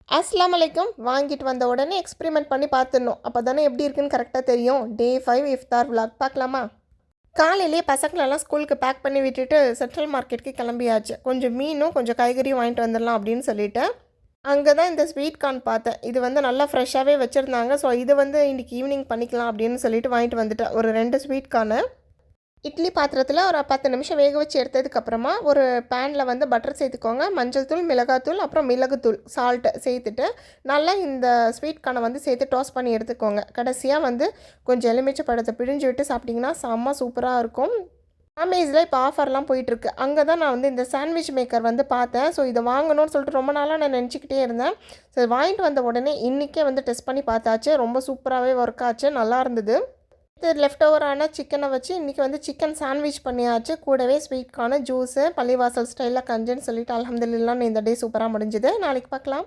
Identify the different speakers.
Speaker 1: அஸ்ஸலாமு அலைக்கும். வாங்கிட்டு வந்த உடனே எக்ஸ்பெரிமெண்ட் பண்ணி பார்த்துடணும். அப்போ தானே எப்படி இருக்குன்னு கரெக்டாக தெரியும். டே 5 இஃப்தார் விலாக் பார்க்கலாமா? காலையிலேயே பசங்களெல்லாம் ஸ்கூலுக்கு பேக் பண்ணி விட்டுட்டு சென்ட்ரல் மார்க்கெட்டுக்கு கிளம்பியாச்சு. கொஞ்சம் மீனும் கொஞ்சம் காய்கறியும் வாங்கிட்டு வந்துடலாம் அப்படின்னு சொல்லிட்டு அங்கே தான் இந்த ஸ்வீட் கார்ன் பார்த்தேன். இது வந்து நல்லா ஃப்ரெஷ்ஷாகவே வச்சுருந்தாங்க. ஸோ இது வந்து இன்றைக்கி ஈவினிங் பண்ணிக்கலாம் அப்படின்னு சொல்லிட்டு வாங்கிட்டு வந்துட்டேன். ஒரு 2 ஸ்வீட் கார்னு இட்லி பாத்திரத்தில் ஒரு 10 நிமிஷம் வேக வச்சு எடுத்ததுக்கப்புறமா ஒரு பேனில் வந்து பட்டர் சேர்த்துக்கோங்க. மஞ்சள் தூள், மிளகாத்தூள், அப்புறம் மிளகுத்தூள், சால்ட்டு சேர்த்துட்டு நல்லா இந்த ஸ்வீட் கார்னை வந்து சேர்த்து டோஸ்ட் பண்ணி எடுத்துக்கோங்க. கடைசியாக வந்து கொஞ்சம் எலுமிச்சை பழத்தை பிழிஞ்சு விட்டு சாப்பிட்டிங்கன்னா செம்ம சூப்பராக இருக்கும். அமேஸில் இப்போ ஆஃபர்லாம் போயிட்டுருக்கு. அங்கே தான் நான் வந்து இந்த சாண்ட்விச் மேக்கர் வந்து பார்த்தேன். ஸோ இதை வாங்கணும்னு சொல்லிட்டு ரொம்ப நாளாக நான் நினச்சிக்கிட்டே இருந்தேன். ஸோ வாங்கிட்டு வந்த உடனே இன்றைக்கே வந்து டெஸ்ட் பண்ணி பார்த்தாச்சு. ரொம்ப சூப்பராகவே ஒர்க் ஆச்சு, நல்லா இருந்தது. இது லெஃப்ட் ஓவரான சிக்கனை வச்சு இன்றைக்கி வந்து சிக்கன் சாண்ட்விச் பண்ணியாச்சு. கூடவே ஸ்வீட் கார்னு, ஜூஸு, பள்ளிவாசல் ஸ்டைலில் கஞ்சுன்னு சொல்லிட்டு அல்ஹம்துலில்லாஹ் இந்த டே சூப்பராக முடிஞ்சுது. நாளைக்கு பார்க்கலாம்.